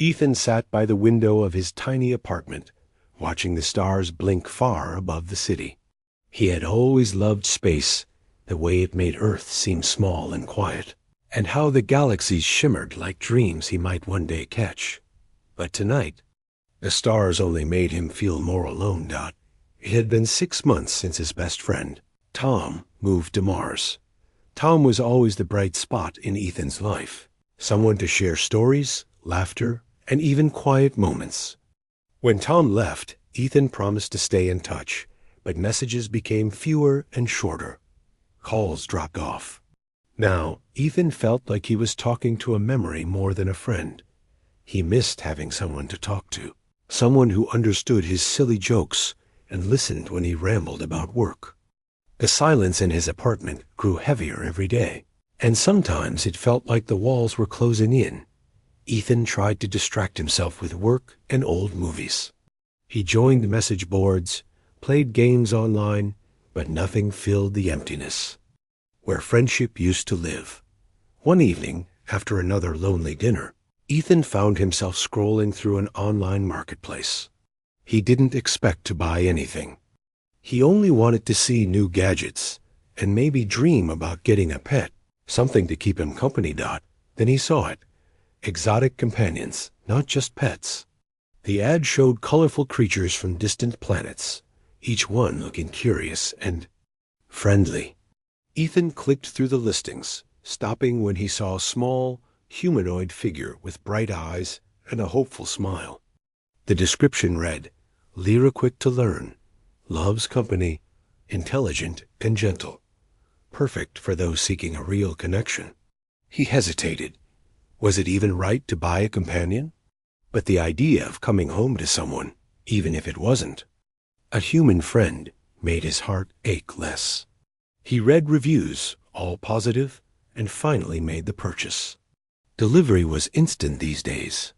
Ethan sat by the window of his tiny apartment, watching the stars blink far above the city. He had always loved space, the way it made Earth seem small and quiet, and how the galaxies shimmered like dreams he might one day catch. But tonight, the stars only made him feel more alone. It had been 6 months since his best friend, Tom, moved to Mars. Tom was always the bright spot in Ethan's life, someone to share stories, laughter, and even quiet moments. When Tom left, Ethan promised to stay in touch, but messages became fewer and shorter. Calls dropped off. Now, Ethan felt like he was talking to a memory more than a friend. He missed having someone to talk to, someone who understood his silly jokes and listened when he rambled about work. The silence in his apartment grew heavier every day, and sometimes it felt like the walls were closing in. Ethan tried to distract himself with work and old movies. He joined message boards, played games online, but nothing filled the emptiness where friendship used to live. One evening, after another lonely dinner, Ethan found himself scrolling through an online marketplace. He didn't expect to buy anything. He only wanted to see new gadgets and maybe dream about getting a pet, something to keep him company. Then he saw it. Exotic companions, not just pets. The ad showed colorful creatures from distant planets, each one looking curious and friendly. Ethan clicked through the listings, stopping when he saw a small, humanoid figure with bright eyes and a hopeful smile. The description read, "Lyra quick to learn, loves company, intelligent and gentle. Perfect for those seeking a real connection." He hesitated. Was it even right to buy a companion? But the idea of coming home to someone, even if it wasn't a human friend, made his heart ache less. He read reviews, all positive, and finally made the purchase. Delivery was instant these days.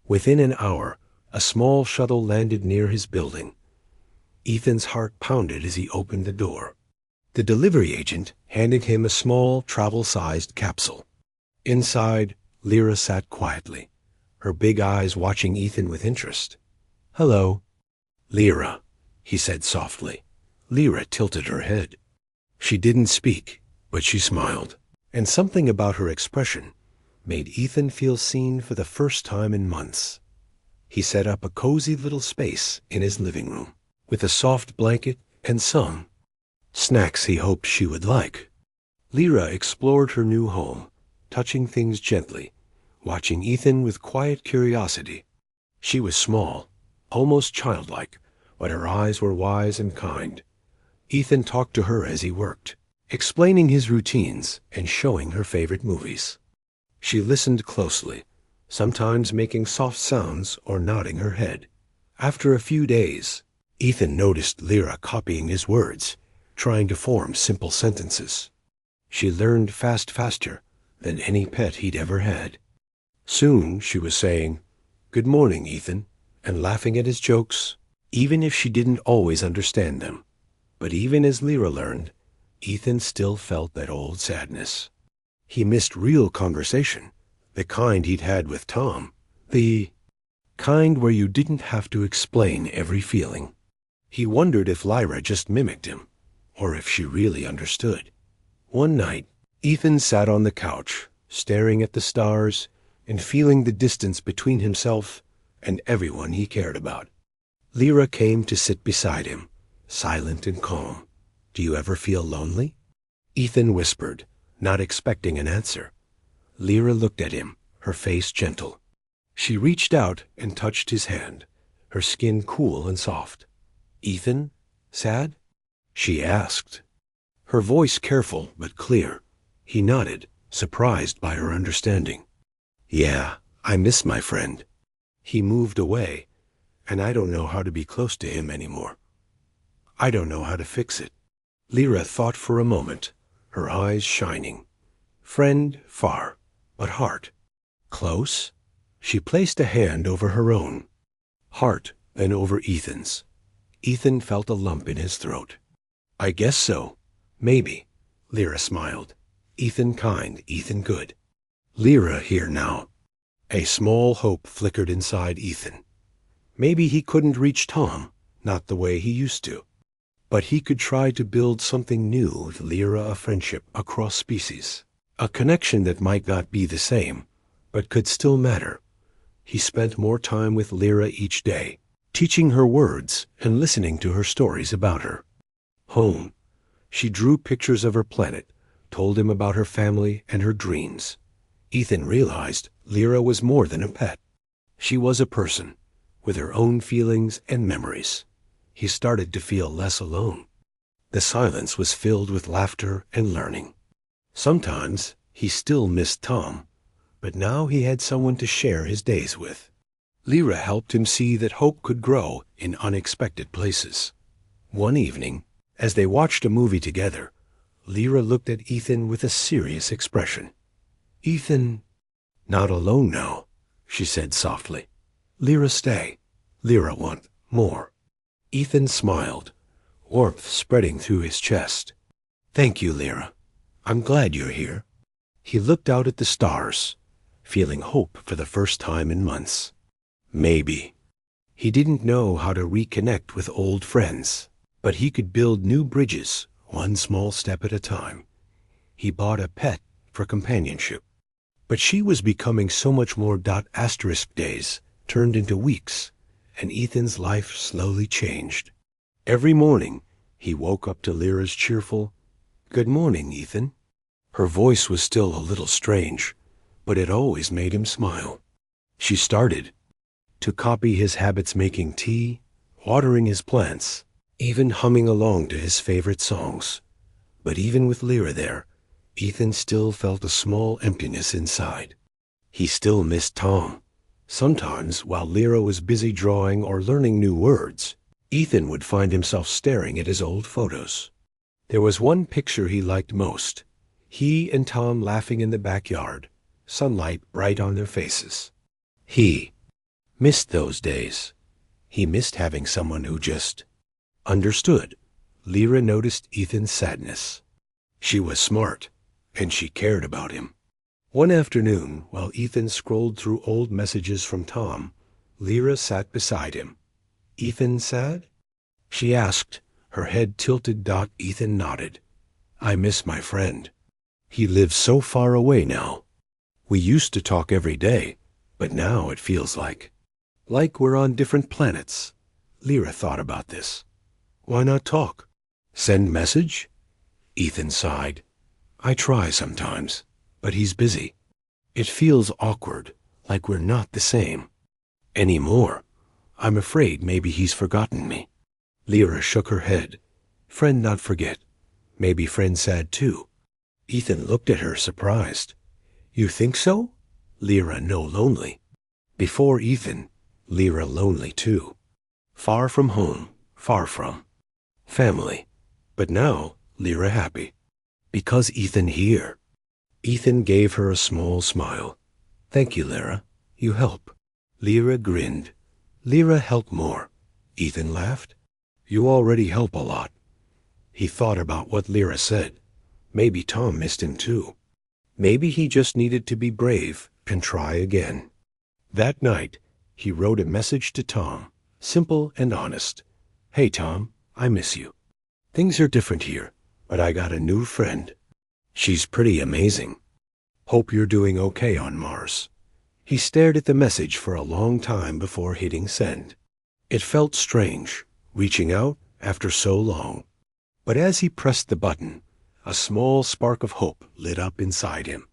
Within an hour, a small shuttle landed near his building. Ethan's heart pounded as he opened the door. The delivery agent handed him a small, travel-sized capsule. Inside, Lyra sat quietly, her big eyes watching Ethan with interest. "Hello." "Lyra," he said softly. Lyra tilted her head. She didn't speak, but she smiled, and something about her expression made Ethan feel seen for the first time in months. He set up a cozy little space in his living room, with a soft blanket and some snacks he hoped she would like. Lyra explored her new home, touching things gently, watching Ethan with quiet curiosity. She was small, almost childlike, but her eyes were wise and kind. Ethan talked to her as he worked, explaining his routines and showing her favorite movies. She listened closely, sometimes making soft sounds or nodding her head. After a few days, Ethan noticed Lyra copying his words, trying to form simple sentences. She learned faster than any pet he'd ever had. Soon she was saying, "Good morning, Ethan," and laughing at his jokes, even if she didn't always understand them. But even as Lyra learned, Ethan still felt that old sadness. He missed real conversation, the kind he'd had with Tom, the kind where you didn't have to explain every feeling. He wondered if Lyra just mimicked him, or if she really understood. One night, Ethan sat on the couch, staring at the stars and feeling the distance between himself and everyone he cared about. Lyra came to sit beside him, silent and calm. "Do you ever feel lonely?" Ethan whispered, not expecting an answer. Lyra looked at him, her face gentle. She reached out and touched his hand, her skin cool and soft. "Ethan, sad?" she asked, her voice careful but clear. He nodded, surprised by her understanding. "Yeah, I miss my friend. He moved away, and I don't know how to be close to him anymore. I don't know how to fix it." Lyra thought for a moment, her eyes shining. Friend, far, but heart close. She placed a hand over her own, heart then over Ethan's. Ethan felt a lump in his throat. "I guess so. Maybe." Lyra smiled. "Ethan kind, Ethan good. Lyra here now." A small hope flickered inside Ethan. Maybe he couldn't reach Tom, not the way he used to. But he could try to build something new with Lyra, a friendship across species. A connection that might not be the same, but could still matter. He spent more time with Lyra each day, teaching her words and listening to her stories about her. Home. She drew pictures of her planet, told him about her family and her dreams. Ethan realized Lyra was more than a pet. She was a person, with her own feelings and memories. He started to feel less alone. The silence was filled with laughter and learning. Sometimes he still missed Tom, but now he had someone to share his days with. Lyra helped him see that hope could grow in unexpected places. One evening, as they watched a movie together, Lyra looked at Ethan with a serious expression. "Ethan, not alone now," she said softly. "Lyra, stay. Lyra want more." Ethan smiled, warmth spreading through his chest. "Thank you, Lyra. I'm glad you're here." He looked out at the stars, feeling hope for the first time in months. Maybe. He didn't know how to reconnect with old friends, but he could build new bridges, one small step at a time. He bought a pet for companionship. But she was becoming so much more. Days turned into weeks, and Ethan's life slowly changed. Every morning, he woke up to Lyra's cheerful, "Good morning, Ethan." Her voice was still a little strange, but it always made him smile. She started to copy his habits, making tea, watering his plants, even humming along to his favorite songs. But even with Lyra there, Ethan still felt a small emptiness inside. He still missed Tom. Sometimes, while Lyra was busy drawing or learning new words, Ethan would find himself staring at his old photos. There was one picture he liked most. He and Tom laughing in the backyard, sunlight bright on their faces. He missed those days. He missed having someone who just understood. Lyra noticed Ethan's sadness. She was smart, and she cared about him. One afternoon, while Ethan scrolled through old messages from Tom, Lyra sat beside him. "Ethan sad?" she asked, her head tilted. Ethan nodded. "I miss my friend. He lives so far away now. We used to talk every day, but now it feels like we're on different planets." Lyra thought about this. "Why not talk? Send message?" Ethan sighed. "I try sometimes, but he's busy. It feels awkward, like we're not the same anymore. I'm afraid maybe he's forgotten me." Lyra shook her head. "Friend not forget. Maybe friend sad too." Ethan looked at her, surprised. "You think so?" Lyra no lonely. Before Ethan, Lyra lonely too. Far from home, far from family. But now, Lyra happy. Because Ethan here. Ethan gave her a small smile. "Thank you, Lyra. You help." Lyra grinned. "Lyra help more." Ethan laughed. "You already help a lot." He thought about what Lyra said. Maybe Tom missed him too. Maybe he just needed to be brave and try again. That night, he wrote a message to Tom, simple and honest. "Hey Tom, I miss you. Things are different here, but I got a new friend. She's pretty amazing. Hope you're doing okay on Mars." He stared at the message for a long time before hitting send. It felt strange, reaching out after so long. But as he pressed the button, a small spark of hope lit up inside him.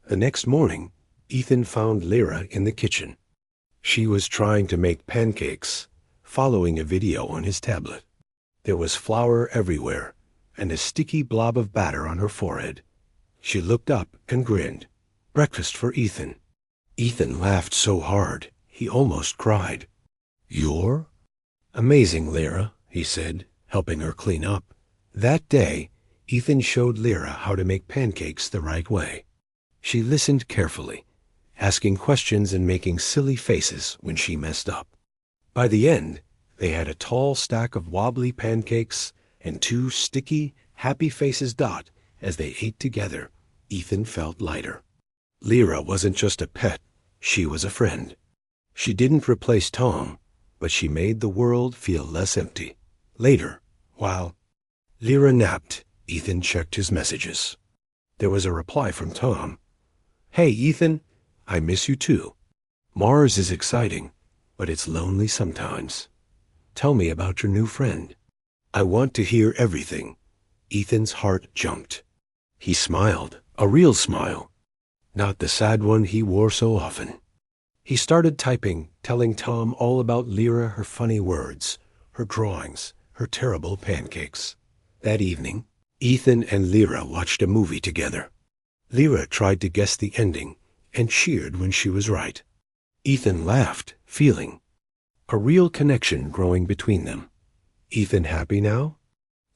The next morning, Ethan found Lyra in the kitchen. She was trying to make pancakes, following a video on his tablet. There was flour everywhere, and a sticky blob of batter on her forehead. She looked up and grinned. "Breakfast for Ethan." Ethan laughed so hard, he almost cried. "You're amazing, Lyra," he said, helping her clean up. That day, Ethan showed Lyra how to make pancakes the right way. She listened carefully, asking questions and making silly faces when she messed up. By the end, they had a tall stack of wobbly pancakes and 2 sticky, happy faces. As they ate together, Ethan felt lighter. Lyra wasn't just a pet. She was a friend. She didn't replace Tom, but she made the world feel less empty. Later, while Lyra napped, Ethan checked his messages. There was a reply from Tom. "Hey, Ethan, I miss you too. Mars is exciting, but it's lonely sometimes. Tell me about your new friend." "I want to hear everything." Ethan's heart jumped. He smiled, a real smile, not the sad one he wore so often. He started typing, telling Tom all about Lyra, her funny words, her drawings, her terrible pancakes. That evening, Ethan and Lyra watched a movie together. Lyra tried to guess the ending and cheered when she was right. Ethan laughed, feeling a real connection growing between them. "Ethan happy now?"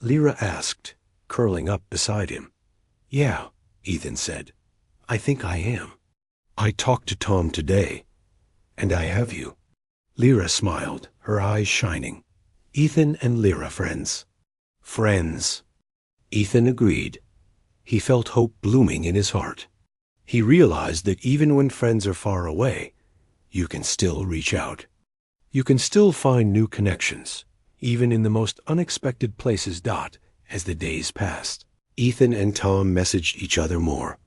Lyra asked, curling up beside him. "Yeah," Ethan said. "I think I am. I talked to Tom today, and I have you." Lyra smiled, her eyes shining. Ethan and Lyra friends. Friends. Ethan agreed. He felt hope blooming in his heart. He realized that even when friends are far away, you can still reach out. You can still find new connections, even in the most unexpected places. As the days passed, Ethan and Tom messaged each other more.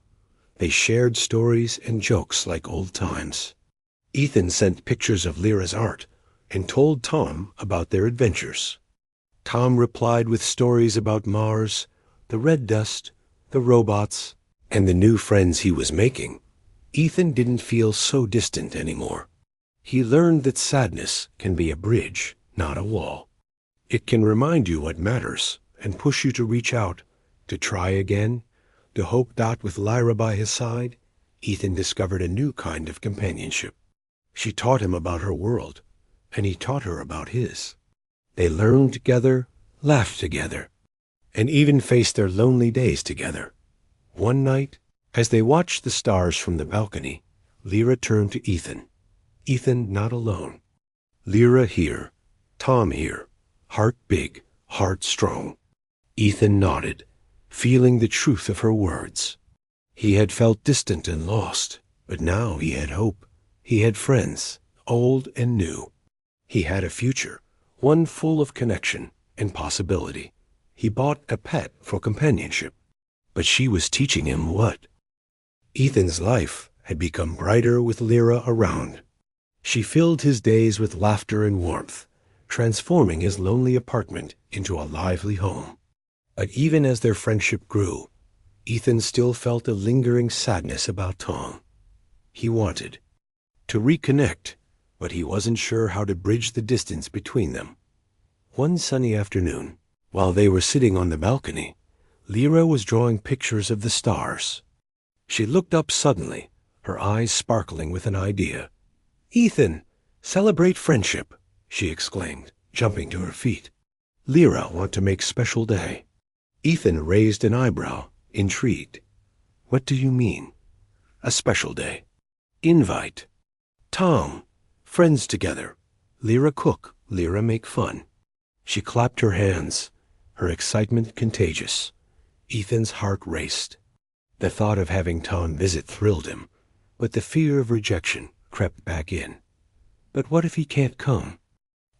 They shared stories and jokes like old times. Ethan sent pictures of Lyra's art and told Tom about their adventures. Tom replied with stories about Mars, the red dust, the robots, and the new friends he was making. Ethan didn't feel so distant anymore. He learned that sadness can be a bridge, not a wall. It can remind you what matters and push you to reach out, to try again, to hope. With Lyra by his side, Ethan discovered a new kind of companionship. She taught him about her world, and he taught her about his. They learned together, laughed together, and even faced their lonely days together. One night, as they watched the stars from the balcony, Lyra turned to Ethan. "Ethan, not alone. Lyra here, Tom here, heart big, heart strong." Ethan nodded, feeling the truth of her words. He had felt distant and lost, but now he had hope. He had friends, old and new. He had a future, one full of connection and possibility. He bought a pet for companionship, but she was teaching him what? Ethan's life had become brighter with Lyra around. She filled his days with laughter and warmth, transforming his lonely apartment into a lively home. But even as their friendship grew, Ethan still felt a lingering sadness about Tom. He wanted to reconnect, but he wasn't sure how to bridge the distance between them. One sunny afternoon, while they were sitting on the balcony, Lyra was drawing pictures of the stars. She looked up suddenly, her eyes sparkling with an idea. "Ethan, celebrate friendship," she exclaimed, jumping to her feet. "Lyra want to make special day." Ethan raised an eyebrow, intrigued. "What do you mean? A special day?" "Invite Tom, friends together. Lyra cook, Lyra make fun." She clapped her hands, her excitement contagious. Ethan's heart raced. The thought of having Tom visit thrilled him, but the fear of rejection crept back in. But what if he can't come?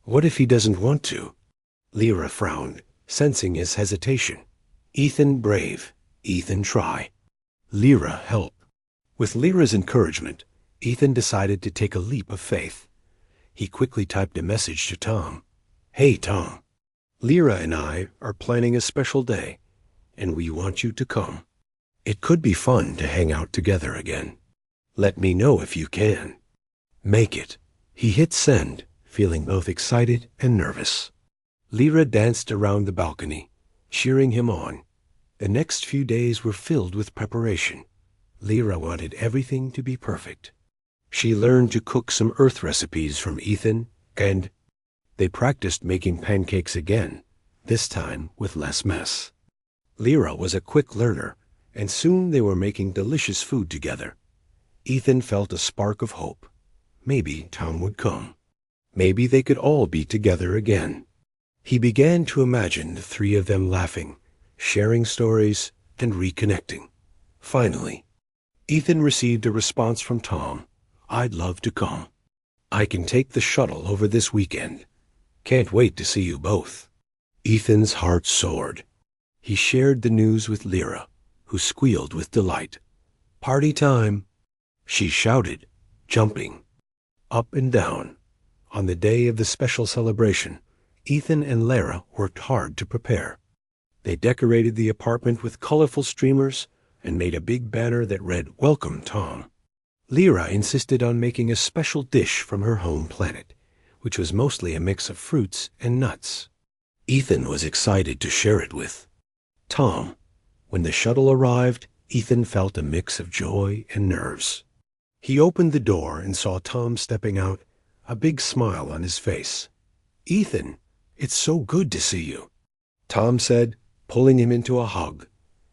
What if he doesn't want to? Lyra frowned, sensing his hesitation. Ethan brave, Ethan try. Lyra help. With Lyra's encouragement, Ethan decided to take a leap of faith. He quickly typed a message to Tom. "Hey, Tom, Lyra and I are planning a special day, and we want you to come. It could be fun to hang out together again. Let me know if you can. Make it." He hit send, feeling both excited and nervous. Lyra danced around the balcony, cheering him on. The next few days were filled with preparation. Lyra wanted everything to be perfect. She learned to cook some Earth recipes from Ethan, and they practiced making pancakes again, this time with less mess. Lyra was a quick learner, and soon they were making delicious food together. Ethan felt a spark of hope. Maybe Tom would come. Maybe they could all be together again. He began to imagine the three of them laughing, sharing stories, and reconnecting. Finally, Ethan received a response from Tom, I'd love to come. I can take the shuttle over this weekend. Can't wait to see you both." Ethan's heart soared. He shared the news with Lyra, who squealed with delight. "Party time!" she shouted, jumping up and down. On the day of the special celebration, Ethan and Lyra worked hard to prepare. They decorated the apartment with colorful streamers and made a big banner that read, "Welcome, Tom." Lyra insisted on making a special dish from her home planet, which was mostly a mix of fruits and nuts. Ethan was excited to share it with Tom. When the shuttle arrived, Ethan felt a mix of joy and nerves. He opened the door and saw Tom stepping out, a big smile on his face. "Ethan, it's so good to see you," Tom said, pulling him into a hug.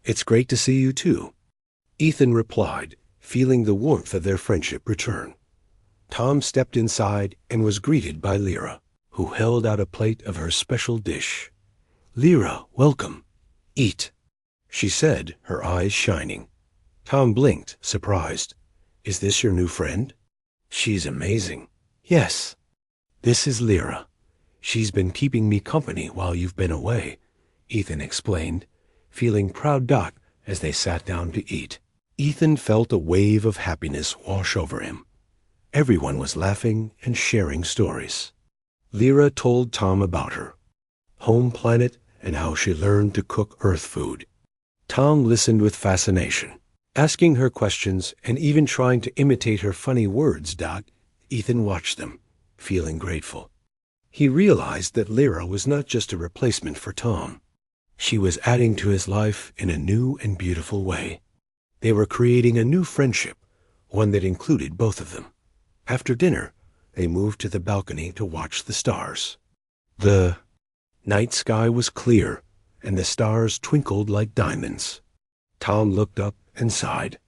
"It's great to see you too," Ethan replied, feeling the warmth of their friendship return. Tom stepped inside and was greeted by Lyra, who held out a plate of her special dish. "Lyra, welcome. Eat," she said, her eyes shining. Tom blinked, surprised. "Is this your new friend?" "She's amazing." "Yes. This is Lyra. She's been keeping me company while you've been away," Ethan explained, feeling proud as they sat down to eat. Ethan felt a wave of happiness wash over him. Everyone was laughing and sharing stories. Lyra told Tom about her home planet and how she learned to cook Earth food. Tom listened with fascination, asking her questions and even trying to imitate her funny words. Ethan watched them, feeling grateful. He realized that Lyra was not just a replacement for Tom. She was adding to his life in a new and beautiful way. They were creating a new friendship, one that included both of them. After dinner, they moved to the balcony to watch the stars. The night sky was clear, and the stars twinkled like diamonds. Tom looked up and sighed.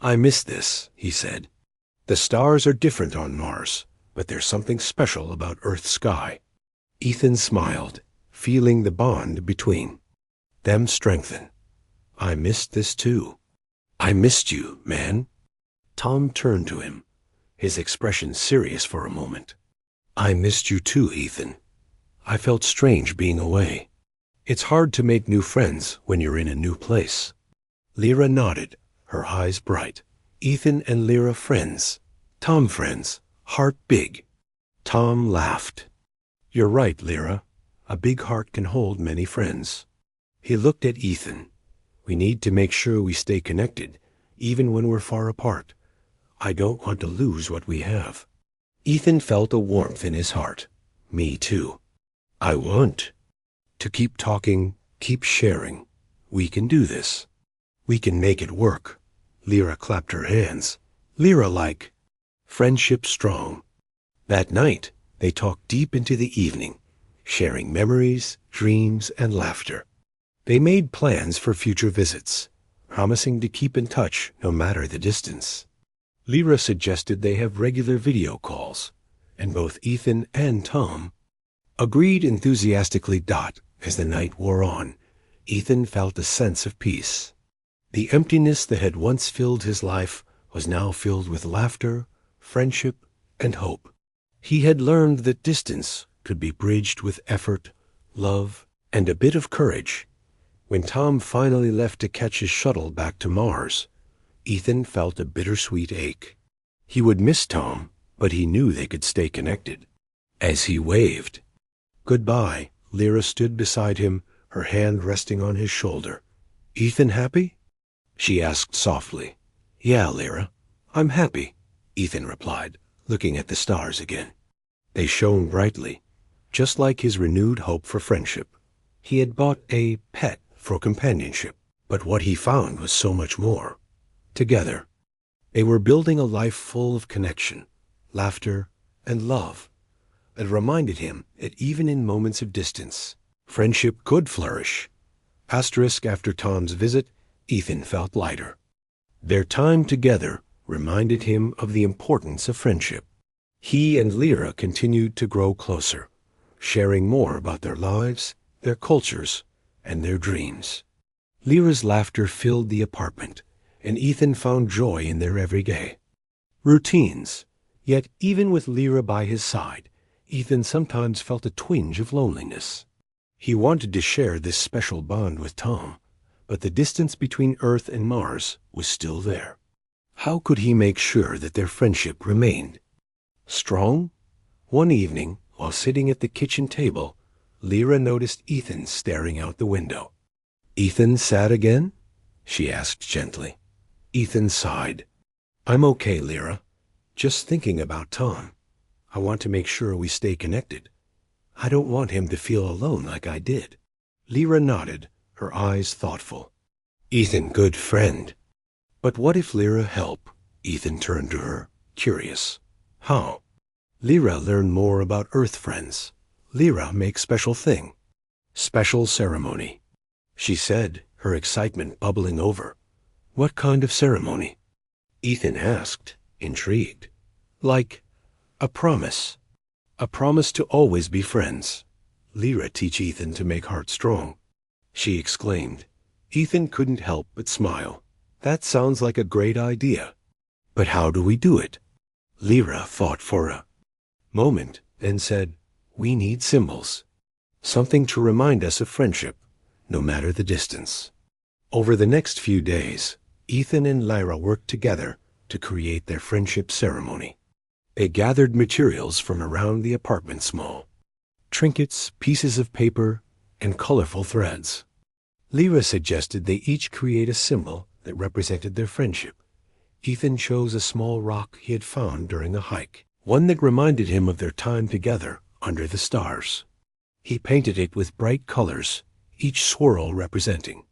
"I miss this," he said. "The stars are different on Mars, but there's something special about Earth's sky." Ethan smiled, feeling the bond between them strengthen. "I missed this too." "I missed you, man." Tom turned to him, his expression serious for a moment. "I missed you too, Ethan. I felt strange being away. It's hard to make new friends when you're in a new place." Lyra nodded, her eyes bright. Ethan and Lyra friends. Tom friends, heart big. Tom laughed. "You're right, Lyra. A big heart can hold many friends." He looked at Ethan. "We need to make sure we stay connected, even when we're far apart. I don't want to lose what we have." Ethan felt a warmth in his heart. "Me too. I want to keep talking, keep sharing. We can do this. We can make it work." Lyra clapped her hands. Lyra like friendship strong. That night, they talked deep into the evening, sharing memories, dreams, and laughter. They made plans for future visits, promising to keep in touch no matter the distance. Lyra suggested they have regular video calls, and both Ethan and Tom agreed enthusiastically. As the night wore on, Ethan felt a sense of peace. The emptiness that had once filled his life was now filled with laughter, friendship, and hope. He had learned that distance could be bridged with effort, love, and a bit of courage. When Tom finally left to catch his shuttle back to Mars, Ethan felt a bittersweet ache. He would miss Tom, but he knew they could stay connected. As he waved goodbye, Lyra stood beside him, her hand resting on his shoulder. "Ethan happy?" she asked softly. "Yeah, Lyra, I'm happy," Ethan replied, looking at the stars again. They shone brightly, just like his renewed hope for friendship. He had bought a pet for companionship, but what he found was so much more. Together, they were building a life full of connection, laughter, and love. It reminded him that even in moments of distance, friendship could flourish. After Tom's visit, Ethan felt lighter. Their time together reminded him of the importance of friendship. He and Lyra continued to grow closer, sharing more about their lives, their cultures, and their dreams. Lyra's laughter filled the apartment, and Ethan found joy in their every day. routines. Yet even with Lyra by his side, Ethan sometimes felt a twinge of loneliness. He wanted to share this special bond with Tom, but the distance between Earth and Mars was still there. How could he make sure that their friendship remained strong? One evening, while sitting at the kitchen table, Lyra noticed Ethan staring out the window. "Ethan sad again?" she asked gently. Ethan sighed. "I'm okay, Lyra. Just thinking about Tom. I want to make sure we stay connected. I don't want him to feel alone like I did." Lyra nodded, her eyes thoughtful. "Ethan, good friend." "But what if Lyra help?" Ethan turned to her, curious. "How?" "Lyra learn more about Earth friends. Lyra make special thing. Special ceremony," she said, her excitement bubbling over. "What kind of ceremony?" Ethan asked, intrigued. "Like a promise. A promise to always be friends. Lyra teach Ethan to make heart strong," she exclaimed. Ethan couldn't help but smile. "That sounds like a great idea. But how do we do it?" Lyra thought for a moment, then said, "We need symbols. Something to remind us of friendship, no matter the distance." Over the next few days, Ethan and Lyra worked together to create their friendship ceremony. They gathered materials from around the apartment mall. Trinkets, pieces of paper, and colorful threads. Lyra suggested they each create a symbol that represented their friendship. Ethan chose a small rock he had found during a hike, one that reminded him of their time together under the stars. He painted it with bright colors, each swirl representing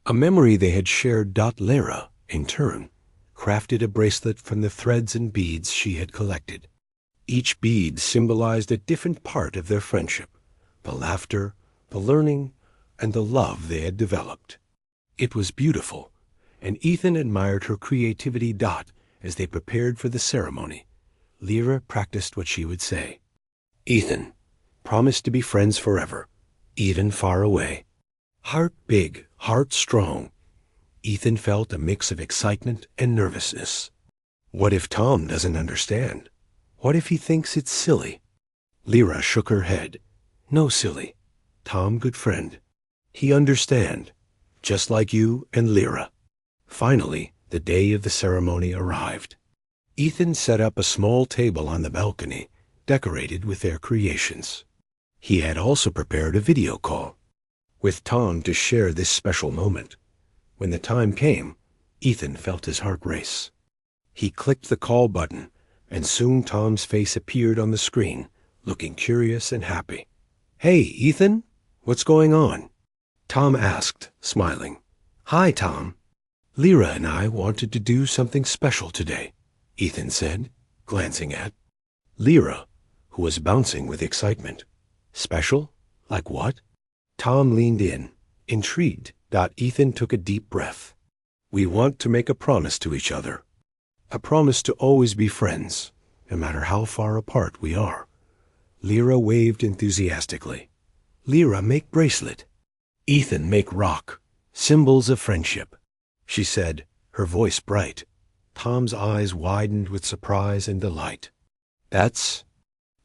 a memory they had shared. Lyra, in turn, crafted a bracelet from the threads and beads she had collected. Each bead symbolized a different part of their friendship, the laughter, the learning, and the love they had developed. It was beautiful, and Ethan admired her creativity. As they prepared for the ceremony, Lyra practiced what she would say. "Ethan, promise to be friends forever, even far away. Heart big, heart strong." Ethan felt a mix of excitement and nervousness. What if Tom doesn't understand? What if he thinks it's silly? Lyra shook her head. "No silly. Tom good friend. He understand, just like you and Lyra." Finally, the day of the ceremony arrived. Ethan set up a small table on the balcony, decorated with their creations. He had also prepared a video call with Tom to share this special moment. When the time came, Ethan felt his heart race. He clicked the call button, and soon Tom's face appeared on the screen, looking curious and happy. "Hey, Ethan, what's going on?" Tom asked, smiling. "Hi, Tom. Lyra and I wanted to do something special today," Ethan said, glancing at Lyra, who was bouncing with excitement. "Special? Like what?" Tom leaned in, intrigued. Ethan took a deep breath. "We want to make a promise to each other. A promise to always be friends, no matter how far apart we are." Lyra waved enthusiastically. "Lyra make bracelet. Ethan make rock. Symbols of friendship," she said, her voice bright. Tom's eyes widened with surprise and delight. "That's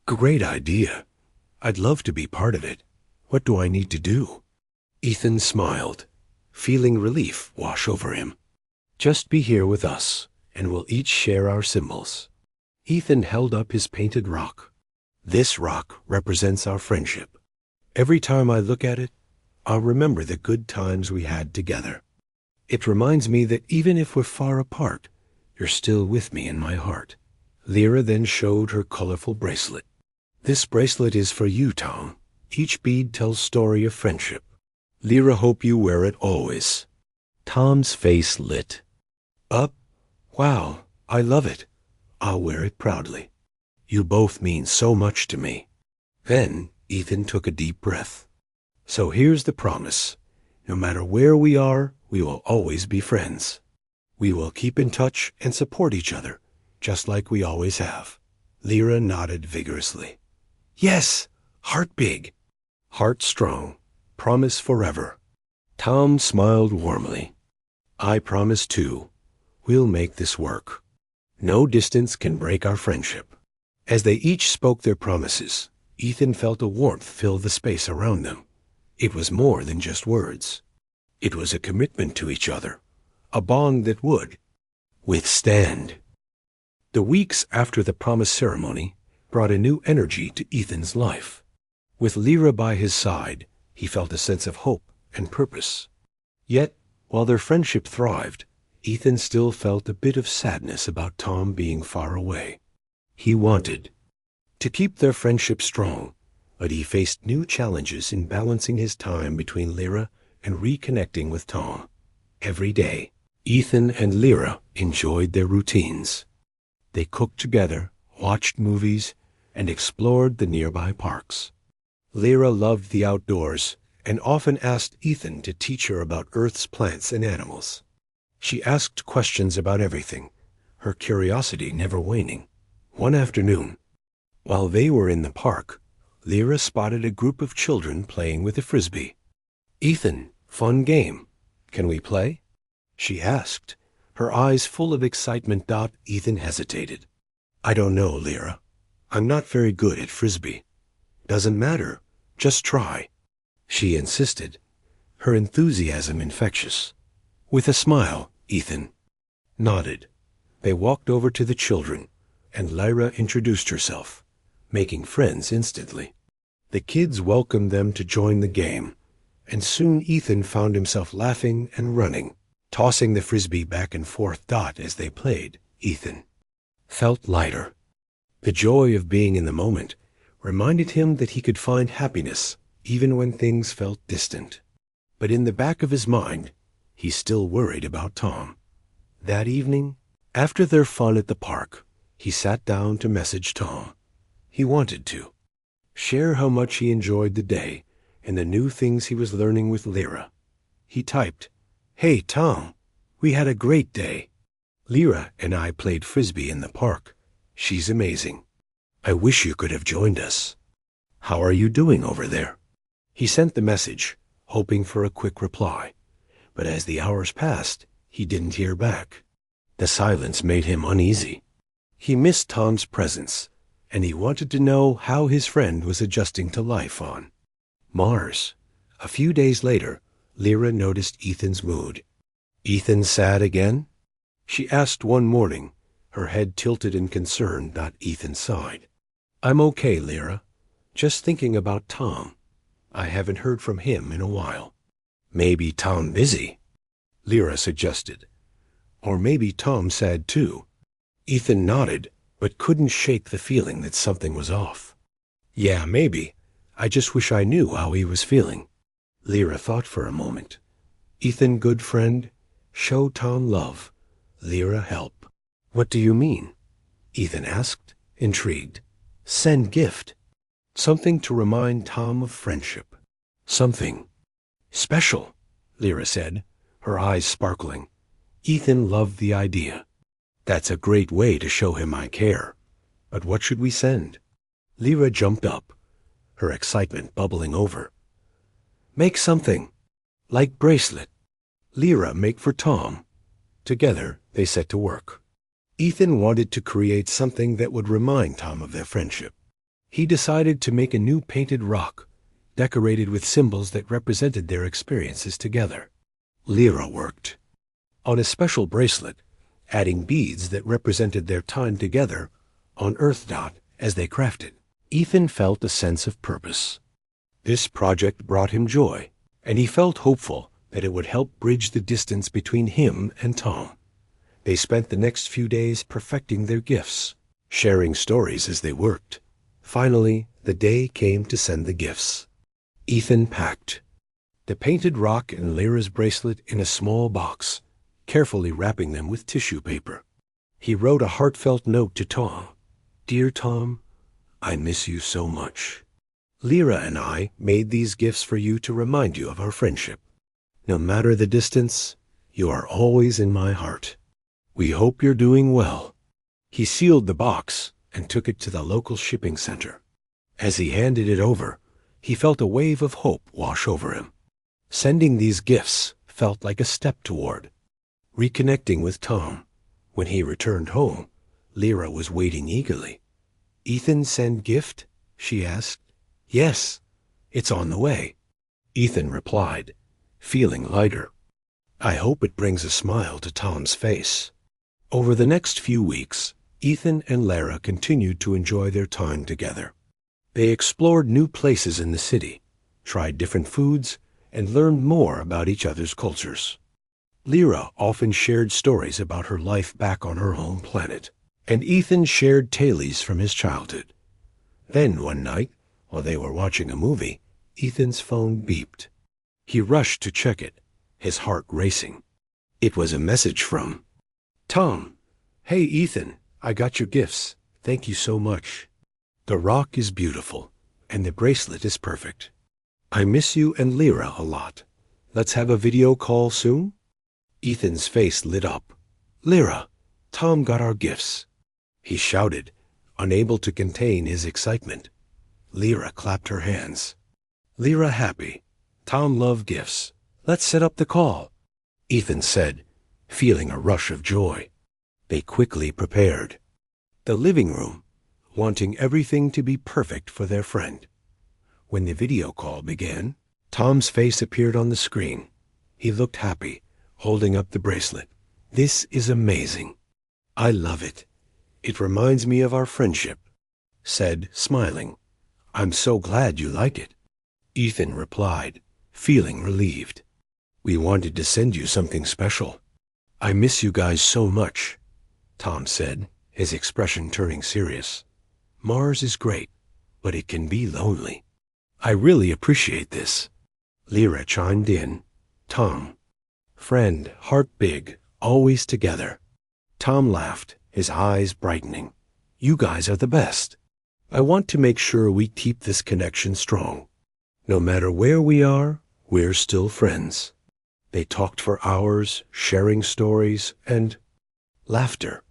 a great idea. I'd love to be part of it. What do I need to do?" Ethan smiled, feeling relief wash over him. "Just be here with us, and we'll each share our symbols." Ethan held up his painted rock. "This rock represents our friendship. Every time I look at it, I'll remember the good times we had together. It reminds me that even if we're far apart, you're still with me in my heart." Lyra then showed her colorful bracelet. "This bracelet is for you, Tom. Each bead tells story of friendship. Lyra hope you wear it always." Tom's face lit up. "Wow, I love it. I'll wear it proudly. You both mean so much to me." Then Ethan took a deep breath. "So here's the promise. No matter where we are, we will always be friends. We will keep in touch and support each other, just like we always have." Lyra nodded vigorously. "Yes, heart big, heart strong, promise forever." Tom smiled warmly. "I promise too. We'll make this work. No distance can break our friendship." As they each spoke their promises, Ethan felt a warmth fill the space around them. It was more than just words. It was a commitment to each other, a bond that would withstand. The weeks after the promise ceremony brought a new energy to Ethan's life. With Lyra by his side, he felt a sense of hope and purpose. Yet, while their friendship thrived, Ethan still felt a bit of sadness about Tom being far away. He wanted to keep their friendship strong, but he faced new challenges in balancing his time between Lyra and reconnecting with Tom. Every day, Ethan and Lyra enjoyed their routines. They cooked together, watched movies, and explored the nearby parks. Lyra loved the outdoors and often asked Ethan to teach her about Earth's plants and animals. She asked questions about everything, her curiosity never waning. One afternoon, while they were in the park, Lyra spotted a group of children playing with a frisbee. "Ethan, fun game. Can we play?" she asked, her eyes full of excitement. Ethan hesitated. "I don't know, Lyra. I'm not very good at frisbee." "Doesn't matter. Just try," she insisted, her enthusiasm infectious. With a smile, Ethan nodded. They walked over to the children, and Lyra introduced herself, making friends instantly. The kids welcomed them to join the game, and soon Ethan found himself laughing and running, tossing the frisbee back and forth. As they played, Ethan felt lighter. The joy of being in the moment reminded him that he could find happiness even when things felt distant. But in the back of his mind, he still worried about Tom. That evening, after their fun at the park, he sat down to message Tom. He wanted to share how much he enjoyed the day and the new things he was learning with Lyra. He typed, "Hey, Tom, we had a great day. Lyra and I played frisbee in the park. She's amazing. I wish you could have joined us. How are you doing over there?" He sent the message, hoping for a quick reply. But as the hours passed, he didn't hear back. The silence made him uneasy. He missed Tom's presence, and he wanted to know how his friend was adjusting to life on Mars. A few days later, Lyra noticed Ethan's mood. "Ethan sad again?" she asked one morning, her head tilted in concern. Ethan sighed. "I'm okay, Lyra. Just thinking about Tom. I haven't heard from him in a while." "Maybe Tom busy," Lyra suggested. "Or maybe Tom sad too." Ethan nodded, but couldn't shake the feeling that something was off. "Yeah, maybe. I just wish I knew how he was feeling." Lyra thought for a moment. Ethan, good friend. Show Tom love. Lyra, help. "What do you mean?" Ethan asked, intrigued. "Send gift. Something to remind Tom of friendship. Something special," Lyra said, her eyes sparkling. Ethan loved the idea. "That's a great way to show him I care. But what should we send?" Lyra jumped up, her excitement bubbling over. "Make something. Like bracelet. Lyra, make for Tom." Together, they set to work. Ethan wanted to create something that would remind Tom of their friendship. He decided to make a new painted rock, decorated with symbols that represented their experiences together. Lyra worked on a special bracelet, adding beads that represented their time together on Earth. As they crafted, Ethan felt a sense of purpose. This project brought him joy, and he felt hopeful that it would help bridge the distance between him and Tom. They spent the next few days perfecting their gifts, sharing stories as they worked. Finally, the day came to send the gifts. Ethan packed the painted rock and Lyra's bracelet in a small box, carefully wrapping them with tissue paper. He wrote a heartfelt note to Tom. "Dear Tom, I miss you so much. Lyra and I made these gifts for you to remind you of our friendship. No matter the distance, you are always in my heart. We hope you're doing well." He sealed the box and took it to the local shipping center. As he handed it over, he felt a wave of hope wash over him. Sending these gifts felt like a step toward reconnecting with Tom. When he returned home, Lyra was waiting eagerly. "Ethan send gift?" she asked. "Yes, it's on the way," Ethan replied, feeling lighter. "I hope it brings a smile to Tom's face." Over the next few weeks, Ethan and Lyra continued to enjoy their time together. They explored new places in the city, tried different foods, and learned more about each other's cultures. Lyra often shared stories about her life back on her home planet, and Ethan shared tales from his childhood. Then one night, while they were watching a movie, Ethan's phone beeped. He rushed to check it, his heart racing. It was a message from Tom. "Hey Ethan, I got your gifts. Thank you so much. The rock is beautiful, and the bracelet is perfect. I miss you and Lyra a lot. Let's have a video call soon?" Ethan's face lit up. "Lyra, Tom got our gifts," he shouted, unable to contain his excitement. Lyra clapped her hands. "Lyra happy. Tom love gifts. Let's set up the call," Ethan said, feeling a rush of joy. They quickly prepared. The living room, wanting everything to be perfect for their friend. When the video call began, Tom's face appeared on the screen. He looked happy, holding up the bracelet. "This is amazing. I love it. It reminds me of our friendship," said, smiling. "I'm so glad you like it," Ethan replied, feeling relieved. "We wanted to send you something special. I miss you guys so much," Tom said, his expression turning serious. "Mars is great, but it can be lonely. I really appreciate this," Lyra chimed in. "Tom, friend, heart big, always together." Tom laughed, his eyes brightening. "You guys are the best. I want to make sure we keep this connection strong. No matter where we are, we're still friends." They talked for hours, sharing stories and laughter.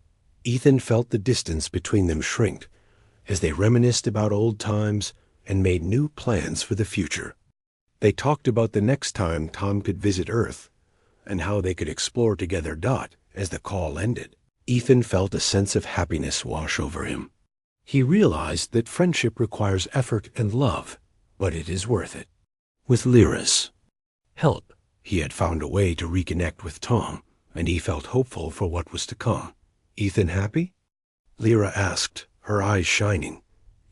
Ethan felt the distance between them shrink as they reminisced about old times and made new plans for the future. They talked about the next time Tom could visit Earth and how they could explore together. As the call ended, Ethan felt a sense of happiness wash over him. He realized that friendship requires effort and love, but it is worth it. With Lyra's help, he had found a way to reconnect with Tom, and he felt hopeful for what was to come. "Ethan happy?" Lyra asked, her eyes shining.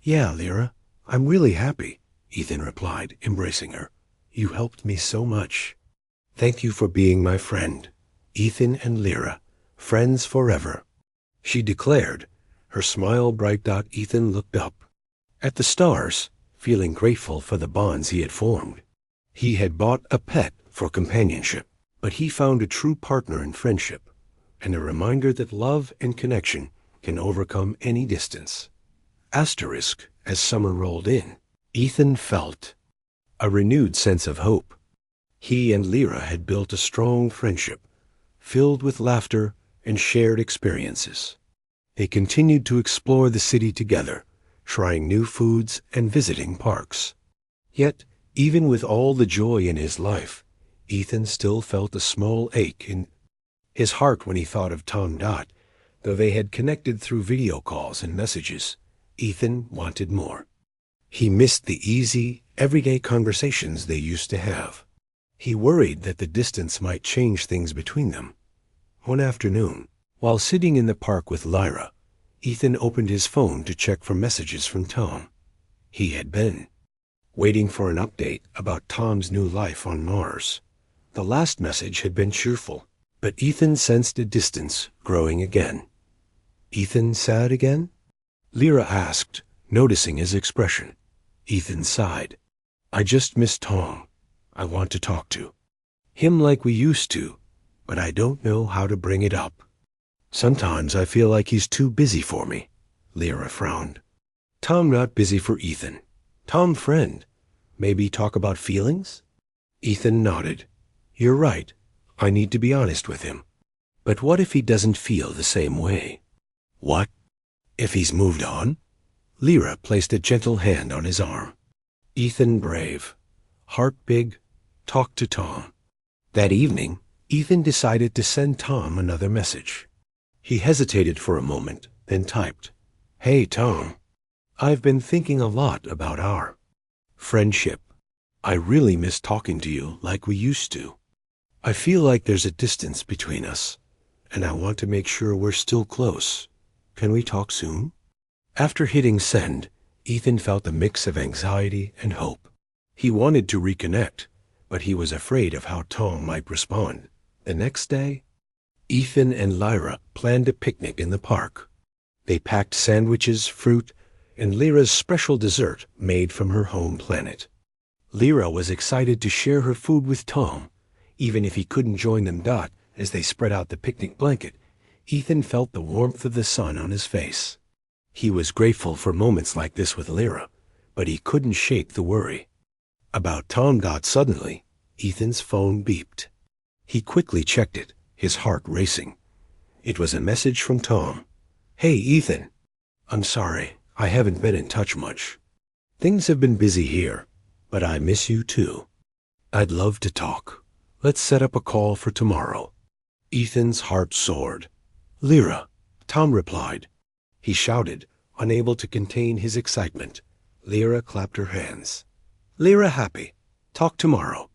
"Yeah, Lyra, I'm really happy," Ethan replied, embracing her. "You helped me so much. Thank you for being my friend. Ethan and Lyra, friends forever," she declared, her smile bright. Ethan looked up at the stars, feeling grateful for the bonds he had formed. He had bought a pet for companionship, but he found a true partner in friendship, and a reminder that love and connection can overcome any distance. Asterisk, as summer rolled in, Ethan felt a renewed sense of hope. He and Lyra had built a strong friendship, filled with laughter and shared experiences. They continued to explore the city together, trying new foods and visiting parks. Yet, even with all the joy in his life, Ethan still felt a small ache in his heart when he thought of Tom. Though they had connected through video calls and messages, Ethan wanted more. He missed the easy, everyday conversations they used to have. He worried that the distance might change things between them. One afternoon, while sitting in the park with Lyra, Ethan opened his phone to check for messages from Tom. He had been waiting for an update about Tom's new life on Mars. The last message had been cheerful, but Ethan sensed a distance growing again. "Ethan sad again?" Lyra asked, noticing his expression. Ethan sighed. "I just miss Tom. I want to talk to him like we used to, but I don't know how to bring it up. Sometimes I feel like he's too busy for me." Lyra frowned. "Tom not busy for Ethan. Tom friend. Maybe talk about feelings?" Ethan nodded. "You're right. I need to be honest with him. But what if he doesn't feel the same way?" "What? If he's moved on?" Lyra placed a gentle hand on his arm. Ethan brave, heart big, talked to Tom. That evening, Ethan decided to send Tom another message. He hesitated for a moment, then typed, "Hey, Tom. I've been thinking a lot about our friendship. I really miss talking to you like we used to. I feel like there's a distance between us, and I want to make sure we're still close. Can we talk soon?" After hitting send, Ethan felt a mix of anxiety and hope. He wanted to reconnect, but he was afraid of how Tom might respond. The next day, Ethan and Lyra planned a picnic in the park. They packed sandwiches, fruit, and Lyra's special dessert made from her home planet. Lyra was excited to share her food with Tom, even if he couldn't join them. As they spread out the picnic blanket, Ethan felt the warmth of the sun on his face. He was grateful for moments like this with Lyra, but he couldn't shake the worry about Tom. Suddenly, Ethan's phone beeped. He quickly checked it, his heart racing. It was a message from Tom. "Hey, Ethan. I'm sorry, I haven't been in touch much. Things have been busy here, but I miss you too. I'd love to talk. Let's set up a call for tomorrow." Ethan's heart soared. "Lyra," Tom replied. He shouted, unable to contain his excitement. Lyra clapped her hands. "Lyra happy. Talk tomorrow.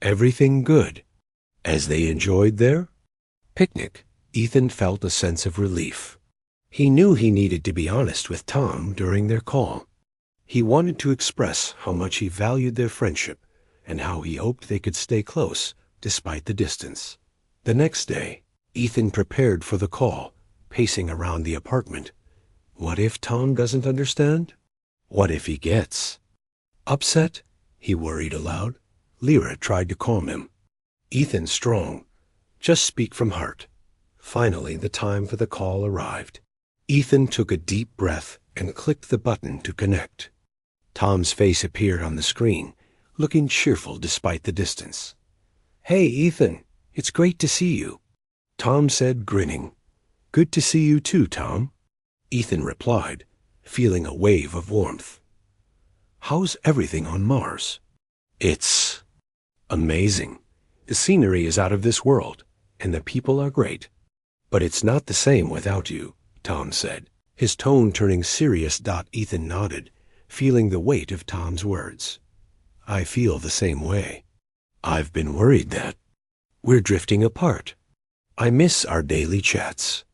Everything good." As they enjoyed their picnic, Ethan felt a sense of relief. He knew he needed to be honest with Tom during their call. He wanted to express how much he valued their friendship and how he hoped they could stay close despite the distance. The next day, Ethan prepared for the call, pacing around the apartment. What if Tom doesn't understand? What if he gets upset? He worried aloud. Lyra tried to calm him. "Ethan, strong. Just speak from heart." Finally, the time for the call arrived. Ethan took a deep breath and clicked the button to connect. Tom's face appeared on the screen, looking cheerful despite the distance. "Hey, Ethan, it's great to see you," Tom said, grinning. "Good to see you too, Tom," Ethan replied, feeling a wave of warmth. "How's everything on Mars?" "It's amazing. The scenery is out of this world, and the people are great. But it's not the same without you," Tom said, his tone turning serious. Ethan nodded, feeling the weight of Tom's words. "I feel the same way. I've been worried that we're drifting apart. I miss our daily chats."